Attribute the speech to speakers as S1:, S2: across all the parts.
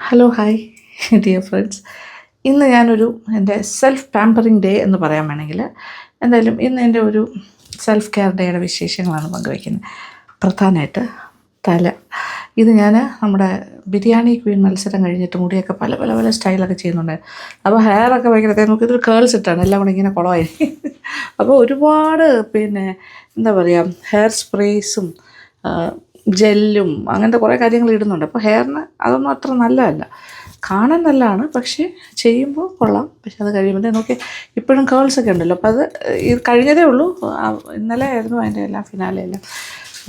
S1: Hello hi dear friends. ഇന്ന് ഞാനൊരു എൻ്റെ സെൽഫ് പാമ്പറിങ് ഡേ എന്ന് പറയാൻ വേണമെങ്കിൽ എന്തായാലും ഇന്ന് എൻ്റെ ഒരു സെൽഫ് കെയർ ഡേയുടെ വിശേഷങ്ങളാണ് പങ്കുവയ്ക്കുന്നത്. പ്രധാനമായിട്ട് തല. ഇത് ഞാൻ നമ്മുടെ ബിരിയാണി ക്വീൻ മത്സരം കഴിഞ്ഞിട്ട് മുടിയൊക്കെ പല പല പല സ്റ്റൈലൊക്കെ ചെയ്യുന്നുണ്ട്. അപ്പോൾ ഹെയറൊക്കെ ഭയങ്കര നമുക്കിതൊരു കേൾസ് ഇട്ടാണ് എല്ലാം കൂടെ ഇങ്ങനെ കുളമായി. അപ്പോൾ ഒരുപാട് എന്താ പറയുക, ഹെയർ സ്പ്രേസും ജെല്ലും അങ്ങനത്തെ കുറേ കാര്യങ്ങൾ ഇടുന്നുണ്ട്. അപ്പോൾ ഹെയറിന് അതൊന്നും അത്ര നല്ലതല്ല. കാണാൻ നല്ലതാണ്, പക്ഷേ ചെയ്യുമ്പോൾ കൊള്ളാം. പക്ഷെ അത് കഴിയുമ്പോൾ നോക്കി ഇപ്പോഴും കേൾസൊക്കെ ഉണ്ടല്ലോ. അപ്പോൾ അത് ഇത് കഴിഞ്ഞതേ ഉള്ളൂ. ഇന്നലെ ആയിരുന്നു അതിൻ്റെ എല്ലാം ഫിനാലെ എല്ലാം.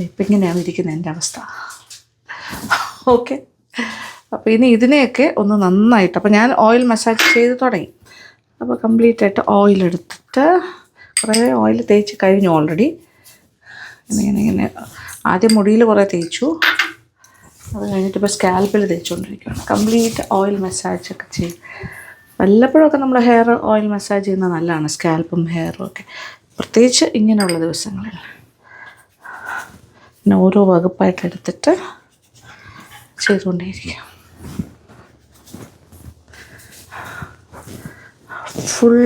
S1: ഇപ്പം ഇങ്ങനെയാണ് ഇരിക്കുന്നത് എൻ്റെ അവസ്ഥ. ഓക്കെ, അപ്പോൾ ഇനി ഇതിനെയൊക്കെ ഒന്ന് നന്നായിട്ട്, അപ്പോൾ ഞാൻ ഓയിൽ മസാജ് ചെയ്ത് തുടങ്ങി. അപ്പോൾ കംപ്ലീറ്റ് ആയിട്ട് ഓയിൽ എടുത്തിട്ട് കുറേ ഓയിൽ തേച്ച് കഴിഞ്ഞു ഓൾറെഡി. ഇങ്ങനെ ആദ്യം മുടിയിൽ കുറേ തേച്ചു, അത് കഴിഞ്ഞിട്ട് ഇപ്പോൾ സ്കാൽപ്പിൽ തേച്ചുകൊണ്ടിരിക്കുകയാണ്. കംപ്ലീറ്റ് ഓയിൽ മസാജൊക്കെ ചെയ്യും. വല്ലപ്പോഴൊക്കെ നമ്മൾ ഹെയർ ഓയിൽ മസാജ് ചെയ്യുന്നത് നല്ലതാണ്, സ്കാൽപ്പും ഹെയറും ഒക്കെ, പ്രത്യേകിച്ച് ഇങ്ങനെയുള്ള ദിവസങ്ങളിൽ. പിന്നെ ഓരോ വകുപ്പായിട്ട് എടുത്തിട്ട് ചെയ്തുകൊണ്ടേയിരിക്കും. ഫുൾ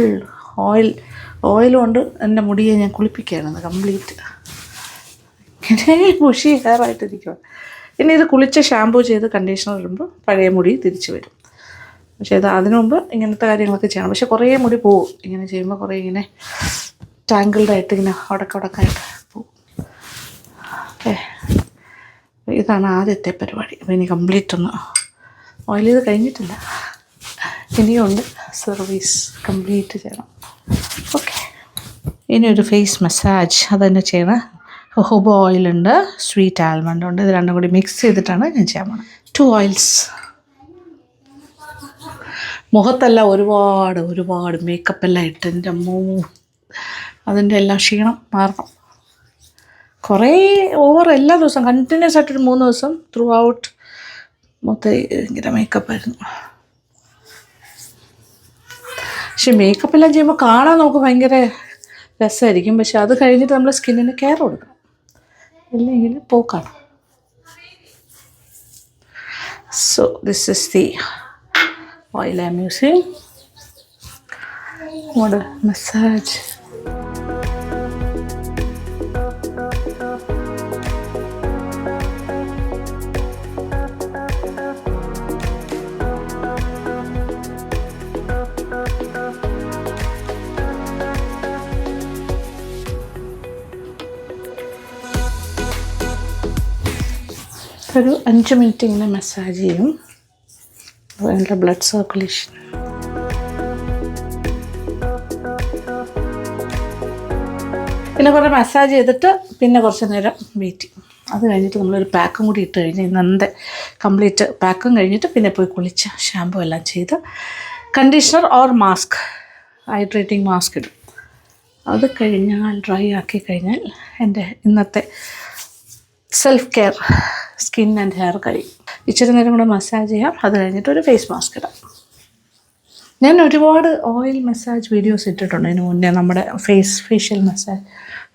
S1: ഓയിൽ കൊണ്ട് എൻ്റെ മുടിയെ ഞാൻ കുളിപ്പിക്കുകയാണ് കംപ്ലീറ്റ്. ഇങ്ങനെ ബുഷി ഹെയറായിട്ടിരിക്കുക. ഇനി ഇത് കുളിച്ച് ഷാമ്പൂ ചെയ്ത് കണ്ടീഷണർ ഇടുമ്പോൾ പഴയ മുടി തിരിച്ചു വരും. പക്ഷേ ഇത് അതിനു മുമ്പ് ഇങ്ങനത്തെ കാര്യങ്ങളൊക്കെ ചെയ്യണം. പക്ഷേ കുറേ മുടി പോവും ഇങ്ങനെ ചെയ്യുമ്പോൾ. കുറേ ഇങ്ങനെ ടാങ്കിൾഡായിട്ട് ഇങ്ങനെ ഉടക്കായിട്ട് പോവും. ഓക്കെ, ഇതാണ് ആദ്യത്തെ പരിപാടി. അപ്പോൾ ഇനി കംപ്ലീറ്റ് ഒന്ന് ഓയിൽ ചെയ്ത് കഴിഞ്ഞിട്ടില്ല, ഇനിയുണ്ട് സർവീസ് കംപ്ലീറ്റ് ചെയ്യണം. ഓക്കെ, ഇനി ഒരു ഫേസ് മസാജ് അതുതന്നെ ചെയ്യണം. ഹോബ ഓയിലുണ്ട്, സ്വീറ്റ് ആൽമണ്ട് ഉണ്ട്. ഇത് രണ്ടും കൂടി മിക്സ് ചെയ്തിട്ടാണ് ഞാൻ ചെയ്യാൻ പോകുന്നത്. 2 ഓയിൽസ്. മുഖത്തെല്ലാം ഒരുപാട് മേക്കപ്പ് എല്ലാം ഇട്ട് എൻ്റെ അതിൻ്റെ എല്ലാം ക്ഷീണം മാറണം. കുറേ എല്ലാ ദിവസവും കണ്ടിന്യൂസ് ആയിട്ടൊരു 3 ദിവസം ത്രൂ ഔട്ട് മൊത്തം ഭയങ്കര മേക്കപ്പായിരുന്നു. പക്ഷെ മേക്കപ്പ് എല്ലാം ചെയ്യുമ്പോൾ കാണാൻ നമുക്ക് ഭയങ്കര രസമായിരിക്കും. പക്ഷെ അത് കഴിഞ്ഞിട്ട് നമ്മൾ സ്കിന്നിന് കെയർ കൊടുക്കണം, ഇല്ലെങ്കിൽ പോക്കാണ്. So this is the oil I'm using. What a massage. ഒരു 5 മിനിറ്റ് ഇങ്ങനെ മസാജ് ചെയ്യും. അതിൻ്റെ ബ്ലഡ് സർക്കുലേഷൻ. പിന്നെ കുറേ മസാജ് ചെയ്തിട്ട് പിന്നെ കുറച്ച് നേരം വെയിറ്റ് ചെയ്യും. അത് കഴിഞ്ഞിട്ട് നമ്മളൊരു പാക്കും കൂടി ഇട്ട് കഴിഞ്ഞ് ഇന്നത്തെ കംപ്ലീറ്റ് പാക്കും കഴിഞ്ഞിട്ട് പിന്നെ പോയി കുളിച്ച് ഷാമ്പു എല്ലാം ചെയ്ത് conditioner or mask, hydrating mask ഇടും. അത് കഴിഞ്ഞാൽ ഡ്രൈ ആക്കി കഴിഞ്ഞാൽ എൻ്റെ ഇന്നത്തെ self care skin and hair കഴിയും. ഇച്ചിരി നേരം കൂടെ മസാജ് ചെയ്യാം. അത് കഴിഞ്ഞിട്ട് ഒരു ഫേസ് മാസ്ക് ഇടാം. ഞാൻ ഒരുപാട് ഓയിൽ മസാജ് വീഡിയോസ് ഇട്ടിട്ടുണ്ട് ഇതിന് മുന്നേ. നമ്മുടെ ഫേഷ്യൽ മസാജ്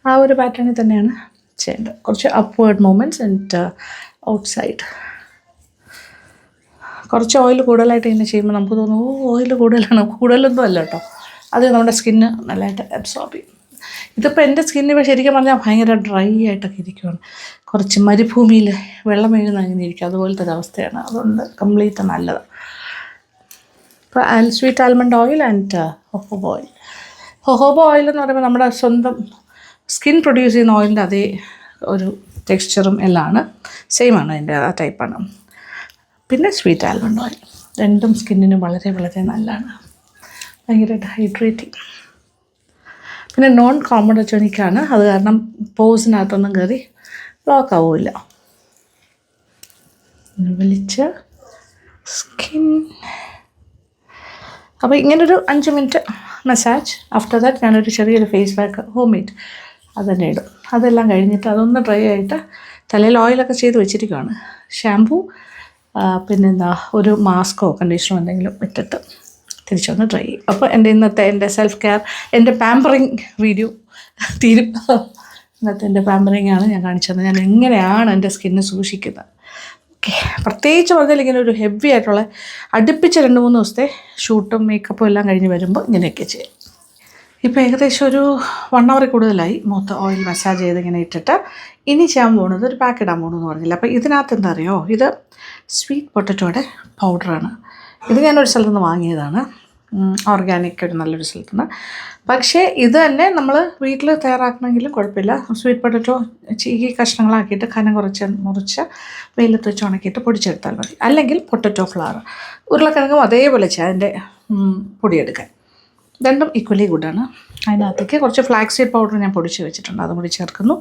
S1: ആ ഒരു പാറ്റേണിൽ തന്നെയാണ് ചെയ്യേണ്ടത്. കുറച്ച് അപ്വേർഡ് മൂവ്മെൻറ്റ്സ് ആൻഡ് ഔട്ട്സൈഡ്. കുറച്ച് ഓയിൽ കൂടുതലായിട്ട് ഇങ്ങനെ ചെയ്യുമ്പോൾ നമുക്ക് തോന്നും ഓയിൽ കൂടുതലാണ്. കൂടുതലൊന്നും അല്ല കേട്ടോ, അത് നമ്മുടെ സ്കിന്ന് നല്ലതായിട്ട് അബ്സോർബ് ചെയ്യും. ഇതിപ്പോൾ എൻ്റെ സ്കിന്നിൽ ഇപ്പോൾ ശരിക്കും പറഞ്ഞാൽ ഭയങ്കര ഡ്രൈ ആയിട്ടൊക്കെ ഇരിക്കുകയാണ്. കുറച്ച് മരുഭൂമിയിൽ വെള്ളം വീഴുന്ന അങ്ങനെ ഇരിക്കും, അതുപോലത്തെ ഒരവസ്ഥയാണ്. അതുകൊണ്ട് കംപ്ലീറ്റ് നല്ലതാണ്. ഇപ്പോൾ sweet almond oil and jojoba oil. Jojoba oil എന്ന് പറയുമ്പോൾ നമ്മുടെ സ്വന്തം സ്കിൻ പ്രൊഡ്യൂസ് ചെയ്യുന്ന ഓയിലിൻ്റെ അതേ ഒരു ടെക്സ്ചറും എല്ലാമാണ്, സെയിമാണ്, അതിൻ്റെ ആ ടൈപ്പാണ്. പിന്നെ സ്വീറ്റ് ആൽമണ്ട് ഓയിൽ രണ്ടും സ്കിന്നിന് വളരെ വളരെ നല്ലതാണ്, ഭയങ്കരമായിട്ട് ഹൈഡ്രേറ്റിംഗ്. പിന്നെ നോൺ കോമഡോജനിക്കാണ്, അത് കാരണം പോസിനകത്തൊന്നും കയറി ബ്ലോക്ക് ആവില്ല. വലിച്ച് സ്കിൻ. അപ്പോൾ ഇങ്ങനൊരു 5 മിനിറ്റ് മസാജ്. ആഫ്റ്റർ ദാറ്റ് ഞാനൊരു ചെറിയൊരു ഫേസ് പാക്ക് ഹോം മെയ്ഡ് അത് തന്നെ ഇടും. അതെല്ലാം കഴിഞ്ഞിട്ട് അതൊന്ന് ഡ്രൈ ആയിട്ട് തലയിൽ ഓയിലൊക്കെ ചെയ്ത് വെച്ചിരിക്കുകയാണ്. ഷാമ്പൂ പിന്നെന്താ ഒരു മാസ്കോ കണ്ടീഷണറോ എന്തെങ്കിലും ഇട്ടിട്ട് തിരിച്ചൊന്ന് ട്രൈ ചെയ്യും. അപ്പോൾ എൻ്റെ സെൽഫ് കെയർ, എൻ്റെ പാമ്പറിങ് വീഡിയോ തീരും. ഇന്നത്തെ എൻ്റെ പാമ്പറിങ് ആണ് ഞാൻ കാണിച്ചത്, ഞാൻ എങ്ങനെയാണ് എൻ്റെ സ്കിന്ന് സൂക്ഷിക്കുന്നത്. ഓക്കെ, പ്രത്യേകിച്ച് പറഞ്ഞാൽ ഇങ്ങനെ ഒരു ഹെവി ആയിട്ടുള്ള അടുപ്പിച്ച് 2-3 ദിവസത്തെ ഷൂട്ടും മേക്കപ്പും എല്ലാം കഴിഞ്ഞ് വരുമ്പോൾ ഇങ്ങനെയൊക്കെ ചെയ്യും. ഇപ്പോൾ ഏകദേശം ഒരു 1 hour കൂടുതലായി മുഖത്ത് ഓയിൽ മസാജ് ചെയ്ത് ഇങ്ങനെ ഇട്ടിട്ട് ഇനി ചെയ്യാൻ പോകുന്നത് ഒരു പാക്ക് ഇടാൻ പോകണമെന്ന് പറഞ്ഞില്ല. അപ്പോൾ ഇതിനകത്ത് എന്താ അറിയോ, ഇത് സ്വീറ്റ് പൊട്ടറ്റോയുടെ പൗഡറാണ്. ഇത് ഞാനൊരു സ്ഥലത്ത് നിന്ന് വാങ്ങിയതാണ്, ഓർഗാനിക് ഒരു നല്ലൊരു സ്ഥലത്ത് നിന്ന്. പക്ഷേ ഇത് തന്നെ നമ്മൾ വീട്ടിൽ തയ്യാറാക്കണമെങ്കിലും കുഴപ്പമില്ല. സ്വീറ്റ് പൊട്ടറ്റോ ചീകി കഷ്ണങ്ങളാക്കിയിട്ട് കനം കുറച്ച് മുറിച്ച് വെയിലത്ത് വെച്ച് ഉണക്കിയിട്ട് പൊടിച്ചെടുത്താൽ മതി. അല്ലെങ്കിൽ പൊട്ടറ്റോ ഫ്ലവർ, ഉരുളക്കിഴങ്ങും അതേപോലെ ചെയ്യാം അതിൻ്റെ പൊടിയെടുക്കാൻ. രണ്ടും ഈക്വലി ഗുഡാണ്. അതിനകത്തേക്ക് കുറച്ച് ഫ്ലാക്സ് സീഡ് പൗഡർ ഞാൻ പൊടിച്ച് വെച്ചിട്ടുണ്ട്, അതും കൂടി ചേർക്കുന്നു.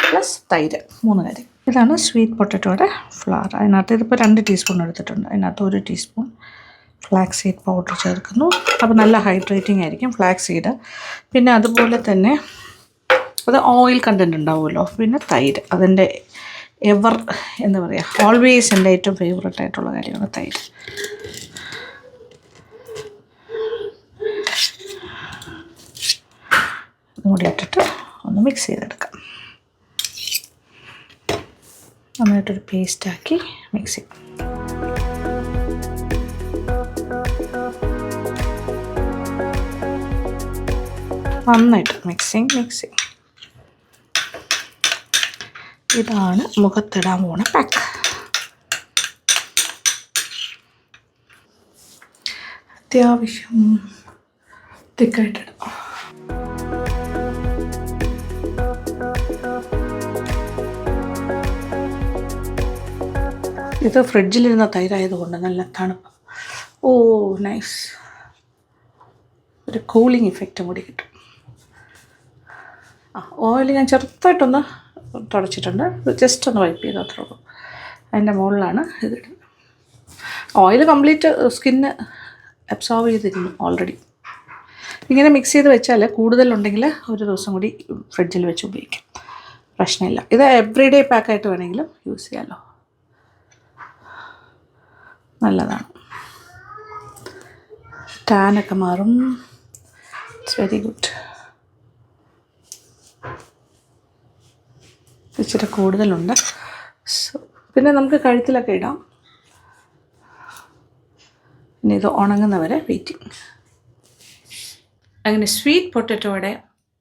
S1: പ്ലസ് തൈര്, 3 കാര്യം. ഇതാണ് സ്വീറ്റ് പൊട്ടറ്റോയുടെ ഫ്ലവർ. അതിനകത്ത് ഇതിപ്പോൾ 2 ടീസ്പൂൺ എടുത്തിട്ടുണ്ട്. അതിനകത്ത് 1 ടീസ്പൂൺ ഫ്ലാക്സ് സീഡ് പൗഡർ ചേർക്കുന്നു. അപ്പോൾ നല്ല ഹൈഡ്രേറ്റിംഗ് ആയിരിക്കും ഫ്ലാക്സ് സീഡ്. പിന്നെ അതുപോലെ തന്നെ അത് ഓയിൽ കണ്ടൻറ്റ് ഉണ്ടാവുമല്ലോ. പിന്നെ തൈര്, അതിൻ്റെ എന്താ പറയുക, ഓൾവേസ് എൻ്റെ ഏറ്റവും ഫേവറേറ്റ് ആയിട്ടുള്ള കാര്യമാണ് തൈര്. ഇതും കൂടി ഇട്ടിട്ട് ഒന്ന് മിക്സ് ചെയ്തെടുക്കാം. നന്നായിട്ടൊരു പേസ്റ്റാക്കി മിക്സ് ചെയ്യാം. നന്നായിട്ട് മിക്സിങ്. ഇതാണ് മുഖത്തിടാൻ പോണ പാക്ക്. അത്യാവശ്യം തിക്കായിട്ടിടാം. ഇത് ഫ്രിഡ്ജിലിരുന്ന തൈരായതുകൊണ്ട് നല്ല തണുപ്പ്. ഓ നൈസ്, ഒരു കൂളിംഗ് ഇഫക്റ്റും കൂടി കിട്ടും. ഓയിൽ ഞാൻ ചെറുതായിട്ടൊന്ന് തുടച്ചിട്ടുണ്ട്, ജസ്റ്റ് ഒന്ന് വൈപ്പ് ചെയ്ത് അത്രേ ഉള്ളൂ. അതിൻ്റെ മുകളിലാണ് ഇതിടുന്നത്. ഓയിൽ കംപ്ലീറ്റ് സ്കിന്ന് അബ്സോർവ് ചെയ്തിരുന്നു ഓൾറെഡി. ഇങ്ങനെ മിക്സ് ചെയ്ത് വെച്ചാൽ കൂടുതലുണ്ടെങ്കിൽ ഒരു ദിവസം കൂടി ഫ്രിഡ്ജിൽ വെച്ച് ഉപയോഗിക്കാം, പ്രശ്നമില്ല. ഇത് എവറി ഡേ പാക്കായിട്ട് വേണമെങ്കിലും യൂസ് ചെയ്യാമല്ലോ, നല്ലതാണ്. ടാനൊക്കെ മാറും. It's very good. ഇച്ചിരി കൂടുതലുണ്ട്. പിന്നെ നമുക്ക് കഴുത്തിലൊക്കെ ഇടാം. ഇനി ഇത് ഉണങ്ങുന്നവരെ വെയിറ്റിംഗ്. അങ്ങനെ സ്വീറ്റ് പൊട്ടറ്റോയുടെ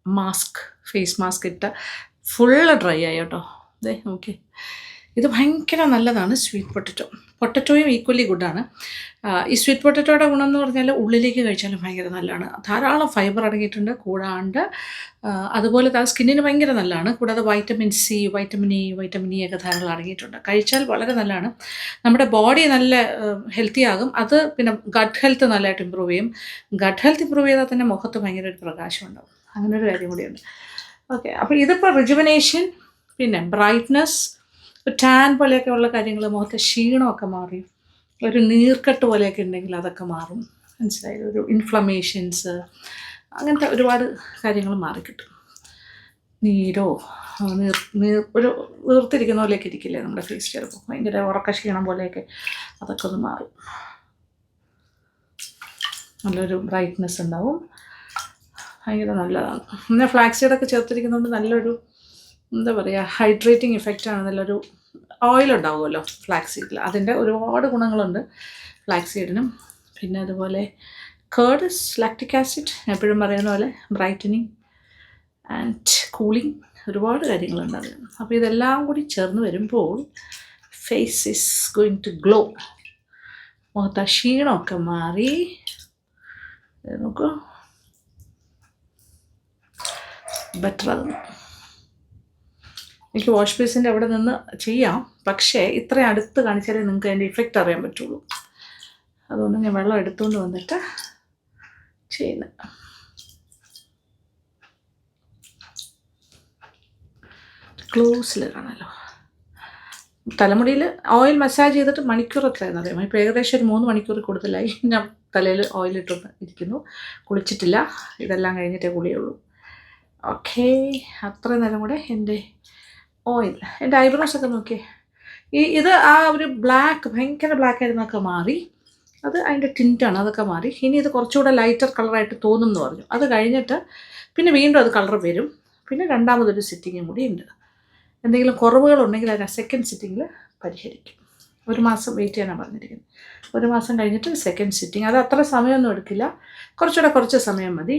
S1: മാസ്ക്, ഫേസ് മാസ്ക് ഇട്ട് ഫുള്ള് ഡ്രൈ ആയി കേട്ടോ. അതെ, ഓക്കെ. ഇത് ഭയങ്കര നല്ലതാണ് സ്വീറ്റ് പൊട്ടറ്റോയും ഈക്വലി ഗുഡാണ്. ഈ സ്വീറ്റ് പൊട്ടറ്റോയുടെ ഗുണം എന്ന് പറഞ്ഞാൽ ഉള്ളിലേക്ക് കഴിച്ചാലും ഭയങ്കര നല്ലതാണ്. ധാരാളം ഫൈബർ അടങ്ങിയിട്ടുണ്ട്. കൂടാണ്ട് അതുപോലെ സ്കിന്നിന് ഭയങ്കര നല്ലതാണ്. കൂടാതെ വൈറ്റമിൻ സി, വൈറ്റമിൻ ഇ ഒക്കെ ധാരാളം അടങ്ങിയിട്ടുണ്ട്. കഴിച്ചാൽ വളരെ നല്ലതാണ്. നമ്മുടെ ബോഡി നല്ല ഹെൽത്തി ആകും. അത് പിന്നെ ഗട്ട് ഹെൽത്ത് നല്ലതായിട്ട് ഇമ്പ്രൂവ് ചെയ്യും. ഗട്ട് ഹെൽത്ത് ഇമ്പ്രൂവ് ചെയ്താൽ തന്നെ മുഖത്ത് ഭയങ്കര ഒരു പ്രകാശം ഉണ്ടാവും. അങ്ങനെ ഒരു കാര്യം കൂടിയുണ്ട്. ഓക്കെ, അപ്പോൾ ഇതിപ്പോൾ റിജുവനേഷൻ, പിന്നെ ബ്രൈറ്റ്നസ്, ടാൻ പോലെയൊക്കെ ഉള്ള കാര്യങ്ങൾ, മുഖത്തെ ക്ഷീണമൊക്കെ മാറി, ഒരു നീർക്കെട്ട് പോലെയൊക്കെ ഉണ്ടെങ്കിൽ അതൊക്കെ മാറും. മനസ്സിലായി? ഒരു ഇൻഫ്ലമേഷൻസ്, അങ്ങനത്തെ ഒരുപാട് കാര്യങ്ങൾ മാറിക്കിട്ടും. നീരോ ഒരു വീർത്തിരിക്കുന്ന പോലെയൊക്കെ ഇരിക്കില്ലേ നമ്മുടെ ഫേസ്, ചിലപ്പോൾ ഭയങ്കര ഉറക്ക ക്ഷീണം പോലെയൊക്കെ, അതൊക്കെ ഒന്ന് മാറും. നല്ലൊരു ബ്രൈറ്റ്നെസ് ഉണ്ടാവും. ഭയങ്കര നല്ലതാണ്. പിന്നെ ഫ്ലാക്സ് സീഡൊക്കെ ചേർത്തിരിക്കുന്നതുകൊണ്ട് നല്ലൊരു എന്താ പറയുക, ഹൈഡ്രേറ്റിംഗ് ഇഫക്റ്റാണ്. നല്ലൊരു ഓയിലുണ്ടാവുമല്ലോ ഫ്ലാക്സ് സീഡിൽ, അതിൻ്റെ ഒരുപാട് ഗുണങ്ങളുണ്ട് ഫ്ലാക്സ് സീഡിനും. പിന്നെ അതുപോലെ കേർഡ്സ്, ലാക്റ്റിക് ആസിഡ്, എപ്പോഴും പറയുന്ന പോലെ ബ്രൈറ്റനിങ് ആൻഡ് കൂളിംഗ്, ഒരുപാട് കാര്യങ്ങളുണ്ട് അതിന്. അപ്പോൾ ഇതെല്ലാം കൂടി ചേർന്ന് വരുമ്പോൾ face is going to glow. മുഖത്തെ ക്ഷീണമൊക്കെ മാറി. നോക്കൂ, ബെറ്റർ ആകുന്നു. എനിക്ക് വാഷ് ബേസിൻ്റെ അവിടെ നിന്ന് ചെയ്യാം, പക്ഷേ ഇത്രയും അടുത്ത് കാണിച്ചാലേ നിങ്ങൾക്ക് അതിൻ്റെ ഇഫക്റ്റ് അറിയാൻ പറ്റുള്ളൂ. അതുകൊണ്ട് ഞാൻ വെള്ളം എടുത്തുകൊണ്ട് വന്നിട്ട് ചെയ്യുന്നത്. ക്ലോസിൽ കാണാമല്ലോ. തലമുടിയിൽ ഓയിൽ മസാജ് ചെയ്തിട്ട് മണിക്കൂർ എത്രയാണെന്ന് അറിയാമോ? ഇപ്പോൾ ഏകദേശം ഒരു 3 മണിക്കൂർ കൂടുതലായി ഞാൻ തലയിൽ ഓയിലിട്ടൊന്ന് ഇരിക്കുന്നു. കുളിച്ചിട്ടില്ല, ഇതെല്ലാം കഴിഞ്ഞിട്ടേ കുളിയുള്ളൂ. ഓക്കെ, അത്ര നേരം കൂടെ എൻ്റെ ഓയിൽ, എൻ്റെ ഐബ്രോസൊക്കെ നോക്കിയേ. ഇത് ആ ഒരു ബ്ലാക്ക്, ഭയങ്കര ബ്ലാക്ക് ആയിരുന്നൊക്കെ മാറി. അത് അതിൻ്റെ ടിൻറ്റാണ്, അതൊക്കെ മാറി. ഇനി ഇത് കുറച്ചുകൂടെ ലൈറ്റർ കളറായിട്ട് തോന്നും എന്ന് പറഞ്ഞു. അത് കഴിഞ്ഞിട്ട് പിന്നെ വീണ്ടും അത് കളർ വരും. പിന്നെ രണ്ടാമതൊരു സിറ്റിങ്ങും കൂടി ഉണ്ട്. എന്തെങ്കിലും കുറവുകളുണ്ടെങ്കിൽ അത് സെക്കൻഡ് സിറ്റിങ്ങിൽ പരിഹരിക്കും. 1 മാസം വെയിറ്റ് ചെയ്യാനാണ് പറഞ്ഞിരിക്കുന്നത്. 1 മാസം കഴിഞ്ഞിട്ട് സെക്കൻഡ് സിറ്റിംഗ്. അത് അത്ര സമയമൊന്നും എടുക്കില്ല, കുറച്ച് സമയം മതി.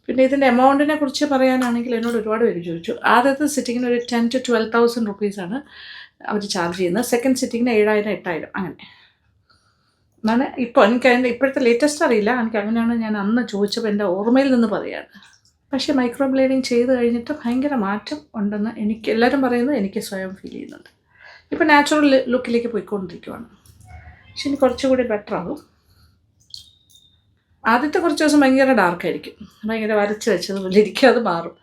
S1: പിന്നെ ഇതിൻ്റെ എമൗണ്ടിനെ കുറിച്ച് പറയാനാണെങ്കിൽ എന്നോട് ഒരുപാട് പേര് ചോദിച്ചു. ആദ്യത്തെ സിറ്റിങ്ങിന് ഒരു 10,000 to 12,000 റുപ്പീസാണ് അവർ ചാർജ് ചെയ്യുന്നത്. സെക്കൻഡ് സിറ്റിങ്ങിന് 7,000 8,000 അങ്ങനെ എന്നാണ് ഇപ്പോൾ. എനിക്ക് അതിൻ്റെ ഇപ്പോഴത്തെ ലേറ്റസ്റ്റ് അറിയില്ല, എനിക്ക് അങ്ങനെയാണ് ഞാൻ അന്ന് ചോദിച്ചപ്പോൾ എൻ്റെ ഓർമ്മയിൽ നിന്ന് പറയുകയാണ്. പക്ഷേ മൈക്രോ ബ്ലേഡിങ് ചെയ്ത് കഴിഞ്ഞിട്ട് ഭയങ്കര മാറ്റം ഉണ്ടെന്ന് എനിക്ക് എല്ലാവരും പറയുന്നത് എനിക്ക് സ്വയം ഫീൽ ചെയ്യുന്നുണ്ട്. ഇപ്പോൾ നാച്ചുറൽ ലുക്കിലേക്ക് പോയിക്കൊണ്ടിരിക്കുവാണ്. പക്ഷെ ഇനി കുറച്ചുകൂടി ബെറ്റർ ആകും. ആദ്യത്തെ കുറച്ച് ദിവസം ഭയങ്കര ഡാർക്കായിരിക്കും, ഭയങ്കര വരച്ച് വെച്ചതുപോലെ ഇരിക്കും, അത് മാറും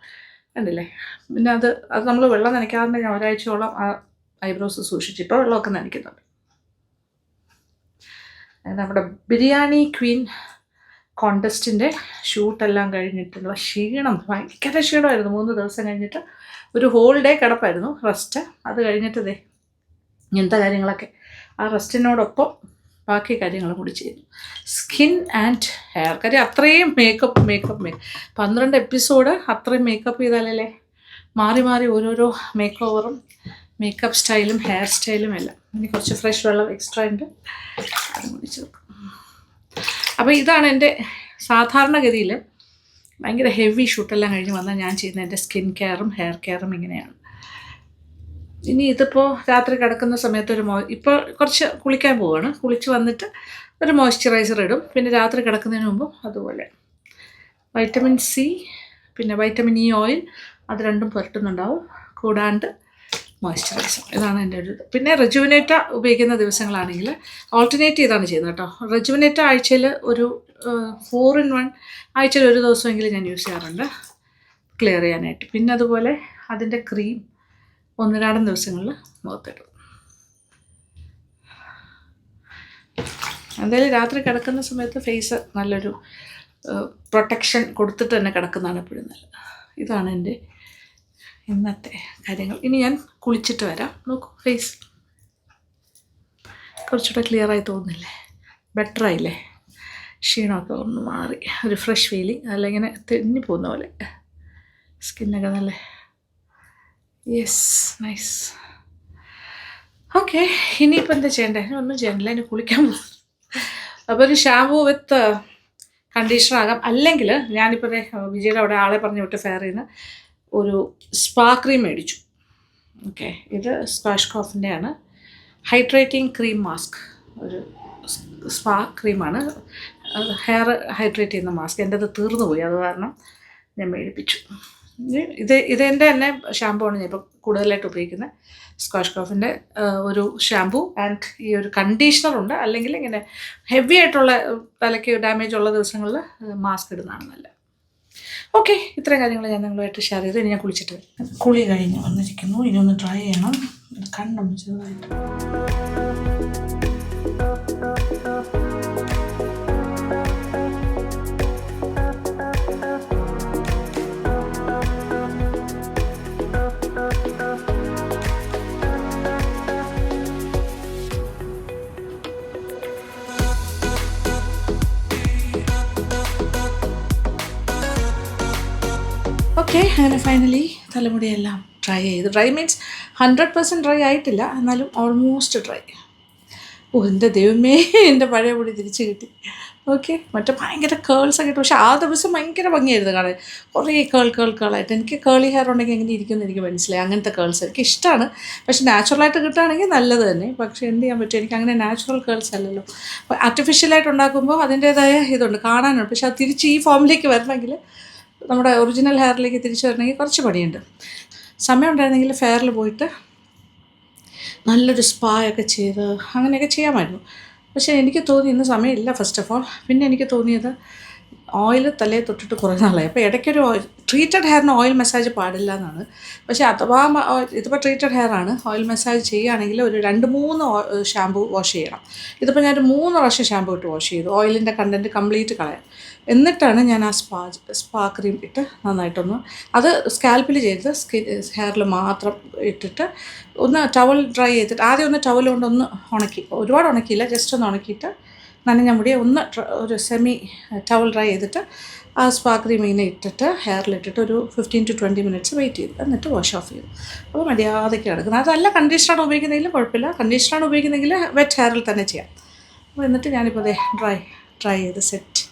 S1: കണ്ടില്ലേ. പിന്നെ അത് നമ്മൾ വെള്ളം നനയ്ക്കാറുണ്ട്. ഞാൻ ഒരാഴ്ചയോളം ആ ഐബ്രോസ് സൂക്ഷിച്ചു. ഇപ്പോൾ വെള്ളമൊക്കെ നനയ്ക്കുന്നുണ്ട്. നമ്മുടെ ബിരിയാണി ക്വീൻ കോൺടെസ്റ്റിൻ്റെ ഷൂട്ടെല്ലാം കഴിഞ്ഞിട്ടുള്ള ക്ഷീണം, ഭയങ്കര ക്ഷീണമായിരുന്നു. 3 ദിവസം കഴിഞ്ഞിട്ട് ഒരു ഹോൾ ഡേ കിടപ്പായിരുന്നു, റെസ്റ്റ്. അത് കഴിഞ്ഞിട്ട് ഇങ്ങനത്തെ കാര്യങ്ങളൊക്കെ ആ റെസ്റ്റിനോടൊപ്പം ബാക്കി കാര്യങ്ങൾ കൂടി ചെയ്തു. സ്കിൻ ആൻഡ് ഹെയർ കാര്യം അത്രയും മേക്കപ്പ് 12 എപ്പിസോഡ് അത്രയും മേക്കപ്പ് ചെയ്താലല്ലേ മാറി മാറി ഓരോരോ മേക്ക് ഓവറും മേക്കപ്പ് സ്റ്റൈലും ഹെയർ സ്റ്റൈലും എല്ലാം. ഇനി കുറച്ച് ഫ്രഷ് വെള്ളം എക്സ്ട്രാ ഉണ്ട്, അത് കൂടി ചേർക്കും. അപ്പോൾ ഇതാണ് എൻ്റെ സാധാരണഗതിയിൽ ഭയങ്കര ഹെവി ഷൂട്ടെല്ലാം കഴിഞ്ഞ് വന്നാൽ ഞാൻ ചെയ്യുന്ന എൻ്റെ സ്കിൻ കെയറും ഹെയർ കെയറും ഇങ്ങനെയാണ്. ഇനി ഇതിപ്പോൾ രാത്രി കിടക്കുന്ന സമയത്ത് ഇപ്പോൾ കുറച്ച് കുളിക്കാൻ പോവുകയാണ്. കുളിച്ച് വന്നിട്ട് ഒരു മോയ്സ്ചറൈസർ ഇടും. പിന്നെ രാത്രി കിടക്കുന്നതിന് മുമ്പും അതുപോലെ വൈറ്റമിൻ സി പിന്നെ വൈറ്റമിൻ ഇ ഓയിൽ അത് രണ്ടും പുരട്ടുന്നുണ്ടാവും, കൂടാണ്ട് മോയ്സ്ചറൈസർ. ഇതാണ് എൻ്റെ ഒരു ഇത്. പിന്നെ റെജുവിനേറ്റ ഉപയോഗിക്കുന്ന ദിവസങ്ങളാണെങ്കിൽ ഓൾട്ടർനേറ്റ് ചെയ്താണ് ചെയ്യുന്നത് കേട്ടോ. റെജുവിനേറ്റ ആഴ്ചയിൽ ഒരു 4 in 1 ആഴ്ചയിൽ ഒരു ദിവസമെങ്കിലും ഞാൻ യൂസ് ചെയ്യാറുണ്ട് ക്ലിയർ ചെയ്യാനായിട്ട്. പിന്നെ അതുപോലെ അതിൻ്റെ ക്രീം 1-2 ദിവസങ്ങളിൽ മുഖത്തിടും. എന്തായാലും രാത്രി കിടക്കുന്ന സമയത്ത് ഫേസ് നല്ലൊരു പ്രൊട്ടക്ഷൻ കൊടുത്തിട്ട് തന്നെ കിടക്കുന്നതാണ് എപ്പോഴും നല്ലത്. ഇതാണ് എൻ്റെ ഇന്നത്തെ കാര്യങ്ങൾ. ഇനി ഞാൻ കുളിച്ചിട്ട് വരാം. നോക്കൂ, ഫേസ് കുറച്ചുകൂടെ ക്ലിയറായി തോന്നുന്നില്ലേ? ബെറ്ററായില്ലേ? ക്ഷീണമൊക്കെ ഒന്ന് മാറി, ഒരു ഫ്രഷ് ഫീലിംഗ്. അല്ല ഇങ്ങനെ തെന്നി പോകുന്ന പോലെ സ്കിന്നൊക്കെ നല്ല യെസ് നൈസ്. ഓക്കെ, ഇനിയിപ്പോൾ എന്താ ചെയ്യണ്ടേ? ഒന്നും ചെയ്യണില്ല, ഇനി കുളിക്കാൻ പോകും. അപ്പോൾ ഒരു ഷാമ്പൂ വിത്ത് കണ്ടീഷണർ ആകാം. അല്ലെങ്കിൽ ഞാനിപ്പോൾ വിജയുടെ അവിടെ ആളെ പറഞ്ഞ് വിട്ട് ഫെയറിൽ നിന്ന് ഒരു സ്പാ ക്രീം മേടിച്ചു. ഓക്കെ, ഇത് സ്ക്വാഷ്കോഫിൻ്റെ ആണ്. ഹൈഡ്രേറ്റിംഗ് ക്രീം മാസ്ക്, ഒരു സ്പാ ക്രീമാണ്. ഹെയർ ഹൈഡ്രേറ്റ് ചെയ്യുന്ന മാസ്ക്. എൻ്റെ അത് തീർന്നു പോയി, അത് കാരണം ഞാൻ മേടിപ്പിച്ചു. ഇതെൻ്റെ തന്നെ ഷാമ്പൂ ആണ് ഞാൻ ഇപ്പോൾ കൂടുതലായിട്ട് ഉപയോഗിക്കുന്നത്. സ്ക്വാഷ്കോഫിൻ്റെ ഒരു ഷാമ്പൂ ആൻഡ് ഈ ഒരു കണ്ടീഷണറുണ്ട്. അല്ലെങ്കിൽ ഇങ്ങനെ ഹെവി ആയിട്ടുള്ള തലയ്ക്ക് ഡാമേജ് ഉള്ള ദിവസങ്ങളിൽ മാസ്ക് ഇടുന്നതാണ് നല്ലത്. ഓക്കെ, ഇത്രയും കാര്യങ്ങൾ ഞാൻ നിങ്ങളുമായിട്ട് ഷെയർ ചെയ്തു. ഇനി ഞാൻ കുളിച്ചിട്ട് വരും. കുളി കഴിഞ്ഞ് വന്നിരിക്കുന്നു. ഇനി ഒന്ന് ട്രൈ ചെയ്യണം. കണ്ണൊന്ന് ചെറുതായിട്ട്. ഓക്കെ, അങ്ങനെ ഫൈനലി തലമുടിയെല്ലാം ഡ്രൈ ചെയ്തു. ഡ്രൈ മീൻസ് 100% ഡ്രൈ ആയിട്ടില്ല, എന്നാലും ഓൾമോസ്റ്റ് ഡ്രൈ. എൻ്റെ ദൈവമേ, എൻ്റെ പഴയ മുടി തിരിച്ച് കിട്ടി. ഓക്കെ, മറ്റേ ഭയങ്കര കേൾസൊക്കെ ഇട്ടു. പക്ഷേ ആ ദിവസം ഭയങ്കര ഭംഗിയായിരുന്നു കാണാൻ. കുറേ കേളായിട്ട്. എനിക്ക് കേളി ഹെയർ ഉണ്ടെങ്കിൽ എങ്ങനെ ഇരിക്കുമെന്ന് എനിക്ക് മനസ്സിലായി. അങ്ങനത്തെ കേൾസ് എനിക്ക് ഇഷ്ടമാണ്. പക്ഷേ നാച്ചുറലായിട്ട് കിട്ടുകയാണെങ്കിൽ നല്ലത് തന്നെ. പക്ഷേ എന്ത് ചെയ്യാൻ പറ്റും, എനിക്ക് അങ്ങനെ നാച്ചുറൽ കേൾസ് അല്ലല്ലോ. അപ്പോൾ ആർട്ടിഫിഷ്യലായിട്ട് ഉണ്ടാക്കുമ്പോൾ അതിൻ്റേതായ ഇതുണ്ട്, കാണാനുണ്ട്. പക്ഷേ അത് തിരിച്ച് ഈ ഫോമിലേക്ക് വരണമെങ്കിൽ, നമ്മുടെ ഒറിജിനൽ ഹെയറിലേക്ക് തിരിച്ചു വരണമെങ്കിൽ കുറച്ച് പണിയുണ്ട്. സമയം ഉണ്ടായിരുന്നെങ്കിൽ ഫെയറിൽ പോയിട്ട് നല്ലൊരു സ്പായൊക്കെ ചെയ്ത് അങ്ങനെയൊക്കെ ചെയ്യാമായിരുന്നു. പക്ഷേ എനിക്ക് തോന്നി ഇന്ന് സമയമില്ല ഫസ്റ്റ് ഓഫ് ഓൾ. പിന്നെ എനിക്ക് തോന്നിയത് ഓയിൽ തലയിൽ തൊട്ടിട്ട് കുറേ നാളായി. അപ്പോൾ ഇടയ്ക്കൊരു ട്രീറ്റഡ് ഹെയറിന് ഓയിൽ മസാജ് പാടില്ല എന്നാണ്. പക്ഷേ അഥവാ ഇതിപ്പോൾ ട്രീറ്റഡ് ഹെയർ ആണ്, ഓയിൽ മസാജ് ചെയ്യുകയാണെങ്കിൽ ഒരു 2-3 ഷാമ്പൂ വാഷ് ചെയ്യണം. ഇതിപ്പോൾ ഞാനൊരു 3 പ്രാവശ്യം ഷാമ്പൂ ഇട്ട് വാഷ് ചെയ്തു. ഓയിലിൻ്റെ കണ്ടൻറ്റ് കംപ്ലീറ്റ് കളയാം. എന്നിട്ടാണ് ഞാൻ ആ സ്പാ ക്രീം ഇട്ട് നന്നായിട്ടൊന്ന്, അത് സ്കാൽപ്പിൽ ചെയ്ത് ഹെയറിൽ മാത്രം ഇട്ടിട്ട് ഒന്ന് ടവൽ ഡ്രൈ ചെയ്തിട്ട്, ആദ്യം ഒന്ന് ടവൽ കൊണ്ടൊന്ന് ഉണക്കി, ഒരുപാട് ഉണക്കിയില്ല, ജസ്റ്റ് ഒന്ന് ഉണക്കിയിട്ട് നനഞ്ഞ മുടിയെ ഒന്ന് ഒരു സെമി ടവൽ ഡ്രൈ ചെയ്തിട്ട് ആ സ്പാ ക്രീം ഇങ്ങനെ ഇട്ടിട്ട് ഹെയറിലിട്ടിട്ട് ഒരു 15 to 20 minutes വെയിറ്റ് ചെയ്തു, എന്നിട്ട് വാഷ് ഓഫ് ചെയ്തു. അപ്പോൾ മര്യാദയ്ക്ക് കിടക്കുന്നത്. അതല്ല കണ്ടീഷണറാണ് ഉപയോഗിക്കുന്നതെങ്കിലും കുഴപ്പമില്ല, കണ്ടീഷണറാണ് ഉപയോഗിക്കുന്നതെങ്കിൽ വെറ്റ് ഹെയറിൽ തന്നെ ചെയ്യാം. അപ്പോൾ എന്നിട്ട് ഞാനിപ്പോൾ അതേ ഡ്രൈ ചെയ്ത് സെറ്റ്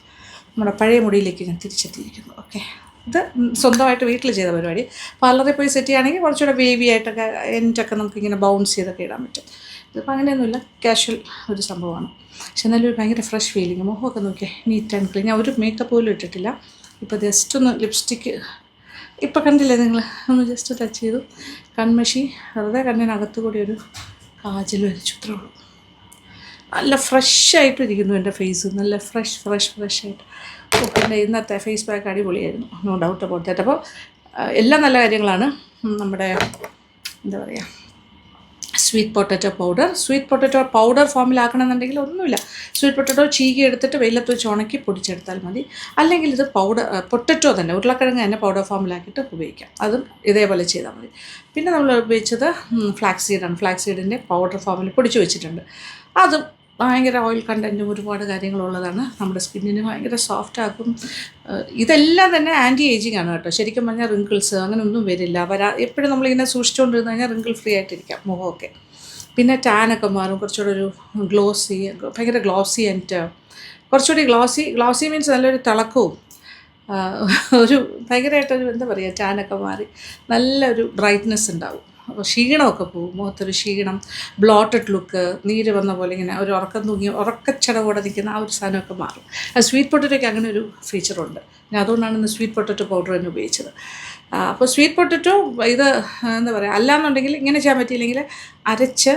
S1: നമ്മുടെ പഴയ മുടിയിലേക്ക് ഞാൻ തിരിച്ചെത്തിയിരിക്കുന്നു. ഓക്കെ, ഇത് സ്വന്തമായിട്ട് വീട്ടിൽ ചെയ്ത പരിപാടി. പാർലറിൽ പോയി സെറ്റ് ചെയ്യുകയാണെങ്കിൽ കുറച്ചുകൂടെ വേവി ആയിട്ടൊക്കെ എൻറ്റൊക്കെ നമുക്കിങ്ങനെ ബൗൺസ് ചെയ്തൊക്കെ ഇടാൻ പറ്റും. ഇതിപ്പോൾ അങ്ങനെയൊന്നുമില്ല, കാഷ്വൽ ഒരു സംഭവമാണ്. പക്ഷെ എന്നാലും ഒരു ഭയങ്കര ഫ്രഷ് ഫീലിംഗ്. മുഖമൊക്കെ നോക്കിയേ, നീറ്റ് ആൻഡ് ക്ലീൻ. ഞാൻ ഒരു മേക്കപ്പ് പോലും ഇട്ടിട്ടില്ല. ഇപ്പോൾ ജസ്റ്റ് ഒന്ന് ലിപ്സ്റ്റിക്ക് ഇപ്പോൾ കണ്ടില്ലേ നിങ്ങൾ, ഒന്ന് ജസ്റ്റ് ടച്ച് ചെയ്തു. കൺമഷി വെറുതെ കണ്ണിനകത്ത് കൂടി ഒരു കാജൽ വരച്ചു, അത്രേ ഉള്ളൂ. നല്ല ഫ്രഷായിട്ടിരിക്കുന്നു എൻ്റെ ഫേസ്, നല്ല ഫ്രഷായിട്ട്. പിന്നെ ഇന്നത്തെ ഫേസ് പാക്ക് അടിപൊളിയായിരുന്നു, നോ ഡൗട്ട് അബൌട്ട് ദാറ്റ്. അപ്പോൾ എല്ലാം നല്ല കാര്യങ്ങളാണ്. നമ്മുടെ എന്താ പറയുക, സ്വീറ്റ് പൊട്ടറ്റോ പൗഡർ ഫോമിലാക്കണമെന്നുണ്ടെങ്കിൽ ഒന്നുമില്ല, സ്വീറ്റ് പൊട്ടറ്റോ ചീകി എടുത്തിട്ട് വെയിലത്ത് വെച്ച് ഉണക്കി പൊടിച്ചെടുത്താൽ മതി. അല്ലെങ്കിൽ ഇത് പൊട്ടറ്റോ തന്നെ, ഉരുളക്കിഴങ്ങ് തന്നെ പൗഡർ ഫോമിലാക്കിയിട്ട് ഉപയോഗിക്കാം. അതും ഇതേപോലെ ചെയ്താൽ മതി. പിന്നെ നമ്മൾ ഉപയോഗിച്ചത് ഫ്ലാക്സ് സീഡാണ്. ഫ്ലാക്സ് സീഡിൻ്റെ പൗഡർ ഫോമിൽ പൊടിച്ച് വെച്ചിട്ടുണ്ട്. അതും ഭയങ്കര ഓയിൽ കണ്ടൻറ്റും ഒരുപാട് കാര്യങ്ങളുള്ളതാണ്. നമ്മുടെ സ്കിന്നിന് ഭയങ്കര സോഫ്റ്റ് ആക്കും. ഇതെല്ലാം തന്നെ ആൻറ്റി ഏജിങ് ആണ് കേട്ടോ. ശരിക്കും പറഞ്ഞാൽ റിങ്കിൾസ് അങ്ങനെയൊന്നും വരില്ല. എപ്പോഴും നമ്മളിങ്ങനെ സൂക്ഷിച്ചുകൊണ്ടിരുന്ന് കഴിഞ്ഞാൽ റിങ്കിൾ ഫ്രീ ആയിട്ടിരിക്കാം മുഖമൊക്കെ. പിന്നെ ടാനൊക്കെ മാറും, കുറച്ചുകൂടെ ഒരു ഭയങ്കര ഗ്ലോസി ആൻഡ് കുറച്ചുകൂടി ഗ്ലോസി മീൻസ് നല്ലൊരു തിളക്കവും ഒരു ഭയങ്കരമായിട്ടൊരു എന്താ പറയുക, ടാനൊക്കെ മാറി നല്ലൊരു ബ്രൈറ്റ്നെസ് ഉണ്ടാവും. അപ്പോൾ ക്ഷീണമൊക്കെ പോകും, മുഖത്തൊരു ക്ഷീണം, ബ്ലോട്ടഡ് ലുക്ക്, നീര് വന്ന പോലെ ഇങ്ങനെ ഒരു ഉറക്കച്ചടവോടെ നിൽക്കുന്ന ആ ഒരു സാധനമൊക്കെ മാറും. സ്വീറ്റ് പൊട്ടറ്റോയ്ക്ക് അങ്ങനെ ഒരു ഫീച്ചറുണ്ട്. ഞാൻ അതുകൊണ്ടാണ് ഇന്ന് സ്വീറ്റ് പൊട്ടറ്റോ പൗഡർ തന്നെ ഉപയോഗിച്ചത്. അപ്പോൾ സ്വീറ്റ് പൊട്ടറ്റോ ഇത് എന്താ പറയുക, അല്ലാന്നുണ്ടെങ്കിൽ ഇങ്ങനെ ചെയ്യാൻ പറ്റിയില്ലെങ്കിൽ അരച്ച്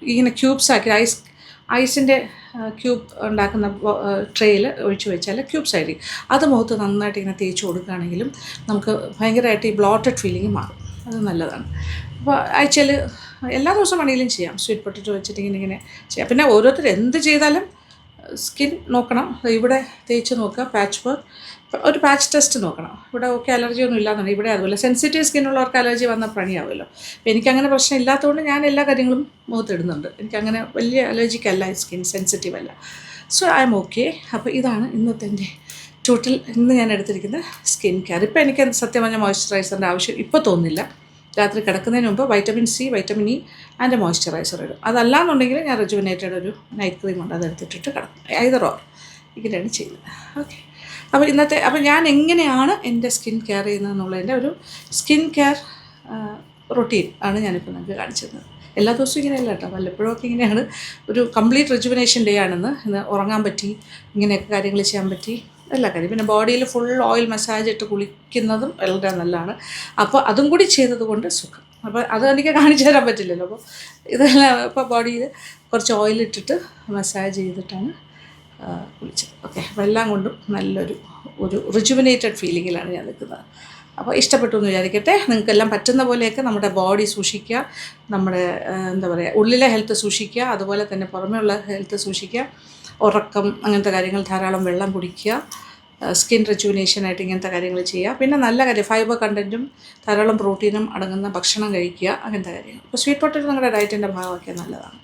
S1: ഇങ്ങനെ ക്യൂബ്സാക്കി ഐസിൻ്റെ ക്യൂബ് ഉണ്ടാക്കുന്ന ട്രേയിൽ ഒഴിച്ച് വെച്ചാൽ ക്യൂബ്സ് ആയിരിക്കും. അത് മുഖത്ത് നന്നായിട്ട് ഇങ്ങനെ തേച്ച് കൊടുക്കുകയാണെങ്കിലും നമുക്ക് ഭയങ്കരമായിട്ട് ഈ ബ്ലോട്ടഡ് ഫീലിംഗ് മാറും. അത് നല്ലതാണ്. അപ്പോൾ ആഴ്ചയിൽ എല്ലാ ദിവസവും വേണമെങ്കിലും ചെയ്യാം, സ്വീറ്റ് പൊട്ടറ്റോ വെച്ചിട്ട് ഇങ്ങനെ ചെയ്യാം. പിന്നെ ഓരോരുത്തർ എന്ത് ചെയ്താലും സ്കിൻ നോക്കണം. ഇവിടെ തേച്ച് നോക്കുക, ഒരു പാച്ച് ടെസ്റ്റ് നോക്കണം. ഇവിടെ ഓക്കെ അലർജി ഒന്നും ഇല്ലാന്നുണ്ട്. ഇവിടെ അതുപോലെ സെൻസിറ്റീവ് സ്കിന്നുള്ളവർക്ക് അലർജി വന്ന പണിയാവുമല്ലോ. അപ്പോൾ എനിക്കങ്ങനെ പ്രശ്നം ഇല്ലാത്തതുകൊണ്ട് ഞാൻ എല്ലാ കാര്യങ്ങളും മുഖത്തിടുന്നുണ്ട്. എനിക്കങ്ങനെ വലിയ അലർജിക്കല്ല, സ്കിൻ സെൻസിറ്റീവ് അല്ല. So I M okay. അപ്പോൾ ഇതാണ് ഇന്നത്തെ എൻ്റെ ടോട്ടൽ ഇന്ന് ഞാൻ എടുത്തിരിക്കുന്ന സ്കിൻ കെയർ. ഇപ്പോൾ എനിക്ക് സത്യം പറഞ്ഞാൽ മോയ്സ്ചറൈസറിൻ്റെ ആവശ്യം ഇപ്പോൾ തോന്നുന്നില്ല. രാത്രി കിടക്കുന്നതിന് മുമ്പ് vitamin C, vitamin E and moisturiser ഇടും. അതല്ലാന്നുണ്ടെങ്കിൽ ഞാൻ റെജുവിനേറ്റഡ് ഒരു നൈറ്റ് ക്രീം ഉണ്ട്, അതെടുത്തിട്ടിട്ട് കിടക്കും. ഐദർ ഇങ്ങനെയാണ് ചെയ്യുന്നത്. ഓക്കെ, അപ്പോൾ ഞാൻ എങ്ങനെയാണ് എൻ്റെ സ്കിൻ കെയർ ചെയ്യുന്നതെന്നുള്ളതിൻ്റെ ഒരു സ്കിൻ കെയർ റൊട്ടീൻ ആണ് ഞാനിപ്പോൾ നിങ്ങൾക്ക് കാണിച്ചിരുന്നത്. എല്ലാ ദിവസവും ഇങ്ങനെയല്ല കേട്ടോ, വല്ലപ്പോഴൊക്കെ ഇങ്ങനെയാണ്. ഒരു കംപ്ലീറ്റ് റെജുവിനേഷൻ ഡേ ആണെന്ന്. ഇന്ന് ഉറങ്ങാൻ പറ്റി, ഇങ്ങനെയൊക്കെ കാര്യങ്ങൾ ചെയ്യാൻ പറ്റി, എല്ലാ കാര്യം. പിന്നെ ബോഡിയിൽ ഫുൾ ഓയിൽ മസാജ് ഇട്ട് കുളിക്കുന്നതും വളരെ നല്ലതാണ്. അപ്പോൾ അതും കൂടി ചെയ്തതുകൊണ്ട് സുഖം. അപ്പോൾ അത് എനിക്ക് കാണിച്ചു തരാൻ പറ്റില്ലല്ലോ. അപ്പോൾ ഇതെല്ലാം ഇപ്പോൾ ബോഡിയിൽ കുറച്ച് ഓയിലിട്ടിട്ട് മസാജ് ചെയ്തിട്ടാണ് കുളിച്ചത്. ഓക്കെ, അപ്പോൾ എല്ലാം കൊണ്ടും നല്ലൊരു റിജുവിനേറ്റഡ് ഫീലിങ്ങിലാണ് ഞാൻ നിൽക്കുന്നത്. അപ്പോൾ ഇഷ്ടപ്പെട്ടു എന്ന് വിചാരിക്കട്ടെ. നിങ്ങൾക്കെല്ലാം പറ്റുന്ന പോലെയൊക്കെ നമ്മുടെ ബോഡി സൂക്ഷിക്കുക, നമ്മുടെ എന്താ പറയുക, ഉള്ളിലെ ഹെൽത്ത് സൂക്ഷിക്കുക, അതുപോലെ തന്നെ പുറമേയുള്ള ഹെൽത്ത് സൂക്ഷിക്കുക. ഉറക്കം, അങ്ങനത്തെ കാര്യങ്ങൾ, ധാരാളം വെള്ളം കുടിക്കുക, സ്കിൻ റിജുവിനേഷനായിട്ട് ഇങ്ങനത്തെ കാര്യങ്ങൾ ചെയ്യുക. പിന്നെ നല്ല കാര്യം, ഫൈബർ കണ്ടൻറ്റും ധാരാളം പ്രോട്ടീനും അടങ്ങുന്ന ഭക്ഷണം കഴിക്കുക, അങ്ങനത്തെ കാര്യങ്ങൾ. അപ്പോൾ സ്വീറ്റ് പൊട്ടറ്റോ നിങ്ങളുടെ ഡയറ്റിൻ്റെ ഭാഗമൊക്കെ നല്ലതാണ്.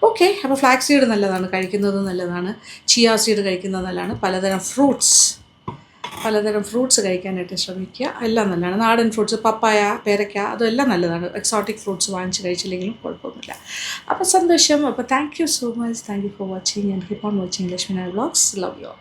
S1: ഓക്കെ, അപ്പോൾ ഫ്ലാക്സ് സീഡ് നല്ലതാണ്, കഴിക്കുന്നത് നല്ലതാണ്. ചിയ സീഡ് കഴിക്കുന്നത് നല്ലതാണ്. പലതരം ഫ്രൂട്ട്സ് കഴിക്കാനായിട്ട് ശ്രമിക്കുക, എല്ലാം നല്ലതാണ്. നാടൻ ഫ്രൂട്ട്സ്, പപ്പായ, പേരയ്ക്ക, അതെല്ലാം നല്ലതാണ്. എക്സോട്ടിക് ഫ്രൂട്ട്സ് വാങ്ങിച്ച് കഴിച്ചില്ലെങ്കിലും കുഴപ്പമൊന്നുമില്ല. അപ്പോൾ സന്തോഷം. അപ്പോൾ thank you so much. Thank you for watching and keep on watching Lakshmi Nair vlogs. Love you all.